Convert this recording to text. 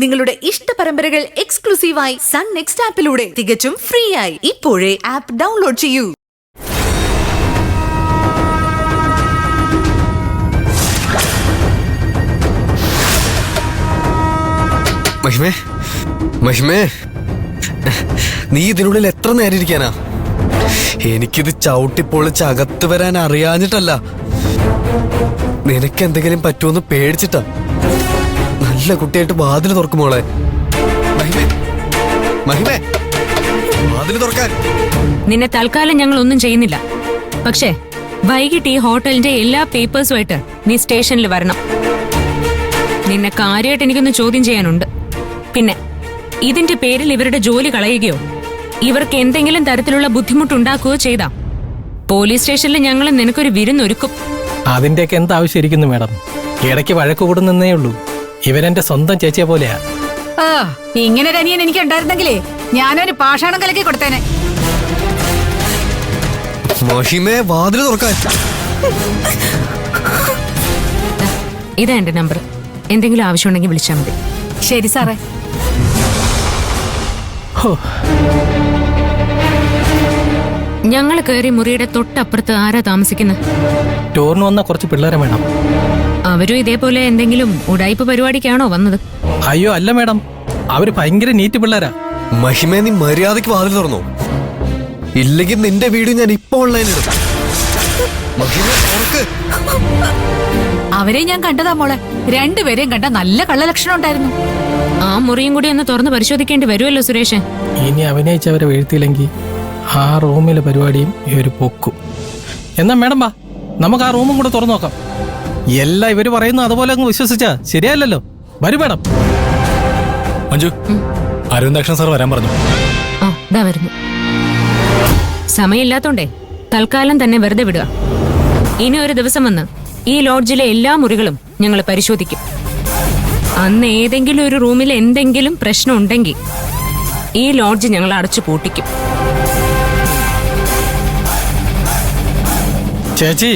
നിങ്ങളുടെ ഇഷ്ട പരമ്പരകൾ എക്സ്ക്ലൂസീവായി സൺ നെക്സ്റ്റ് ആപ്പിലൂടെ തികച്ചും ഫ്രീ ആയി ഇപ്പോഴേ ആപ്പ് ഡൗൺലോഡ് ചെയ്യൂ. മഹിമേ, മഹിമേ, നീ ഇതിനുള്ളിൽ എത്ര നേരം ഇരിക്കാനാ? എനിക്കിത് ചവിട്ടിപ്പൊളിച്ച് അകത്ത് വരാൻ അറിയാഞ്ഞിട്ടല്ല, നിനക്ക് എന്തെങ്കിലും പറ്റുമെന്ന് പേടിച്ചിട്ടാ. നല്ല കുട്ടിയായിട്ട് വാതില് തുറക്കുമോളെ. മഹിമേ, മഹിമേ, വാതില് തുറക്കാൻ. നിന്നെ തൽക്കാലം ഞങ്ങൾ ഒന്നും ചെയ്യുന്നില്ല. പക്ഷേ വൈകിട്ട് ഈ ഹോട്ടലിന്റെ എല്ലാ പേപ്പേഴ്സുമായിട്ട് നീ സ്റ്റേഷനിൽ വരണം. നിന്നെ കാര്യമായിട്ട് എനിക്കൊന്ന് ചോദ്യം ചെയ്യാനുണ്ട്. പിന്നെ ഇതിന്റെ പേരിൽ ഇവരുടെ ജോലി കളയുകയോ ഇവർക്ക് എന്തെങ്കിലും തരത്തിലുള്ള ബുദ്ധിമുട്ടുണ്ടാക്കുകയോ ചെയ്താ പോലീസ് സ്റ്റേഷനിൽ ഞങ്ങൾ നിനക്കൊരു വിരുന്നൊരുക്കും. അതിന്റെയൊക്കെ എന്താവശ്യമായിരിക്കുന്നു മാഡം? ഇടയ്ക്ക് വഴക്ക് കൂടുന്നേ ഉള്ളൂ. ഇവരെന്റെ സ്വന്തം ചേച്ചിയെ പോലെയാ. ഇങ്ങനൊരു അനിയൻ എനിക്ക് ഉണ്ടായിരുന്നെങ്കിലേ ഞാനൊരു പാഷാണം കലക്കി കൊടുത്തേനെ. മഹിമേ, വാതില് തുറക്കാൻ. ഇതാ എന്റെ നമ്പർ. എന്തെങ്കിലും ആവശ്യമുണ്ടെങ്കിൽ വിളിച്ചാൽ മതി. ശരി സാറേ. ഞങ്ങൾ കയറി മുറിയുടെ തൊട്ടപ്പുറത്ത് ആരാ താമസിക്കുന്നത്? ടൂറിന് വന്ന കുറച്ച് പിള്ളേരെ വേണം. അവരും ഇതേപോലെ എന്തെങ്കിലും ഉടായ്പ പരിപാടിക്കാണോ വന്നത്? അയ്യോ അല്ല മാഡം, അവര് ഭയങ്കര നീറ്റ് പിള്ളേരാ. മഹിമേ, നീ മര്യാദക്ക് വാതിൽ തുറന്നോ, ഇല്ലെങ്കിൽ നിന്റെ വീട് ഞാൻ ഇപ്പൊ ഓൺലൈനിലിടും. മഹിമേ, തുറക്ക്. അവരെ ഞാൻ കണ്ടതാ മോളെ. രണ്ടുപേരെയും കണ്ട നല്ല കള്ളലക്ഷണം ഉണ്ടായിരുന്നു. ആ മുറിയും കൂടി ഒന്ന് തുറന്ന് പരിശോധിക്കേണ്ടി വരുമല്ലോ സുരേഷ്. ഇനി അഭിനയിച്ചവരെ വീഴ്ത്തിയില്ലെങ്കിൽ ആ റൂമിലെ പരിപാടിയും ഇവര് പൊക്കും. എന്നാ മാഡം വാ, നമുക്ക് ആ റൂമും കൂടെ തുറന്നു നോക്കാം. എല്ലാം ഇവര് പറയുന്നു അതുപോലെ അങ്ങ് വിശ്വസിച്ചാ ശരിയല്ലല്ലോ. വരൂ മാഡം. മഞ്ജു, അരവിന്ദാക്ഷൻ സാർ വരാൻ പറഞ്ഞു. ആ ദാ വരുന്നു. സമയമില്ലാത്തോണ്ടേ തൽക്കാലം തന്നെ വെറുതെ വിടുക. ഇനി ഒരു ദിവസം വന്ന് ഈ ലോഡ്ജിലെ എല്ലാ മുറികളും ഞങ്ങൾ പരിശോധിക്കും. അന്ന് ഏതെങ്കിലും ഒരു റൂമിൽ എന്തെങ്കിലും പ്രശ്നം ഉണ്ടെങ്കിൽ ഈ ലോഡ്ജ് ഞങ്ങൾ അടച്ചു പൂട്ടിക്കും. ചേച്ചി,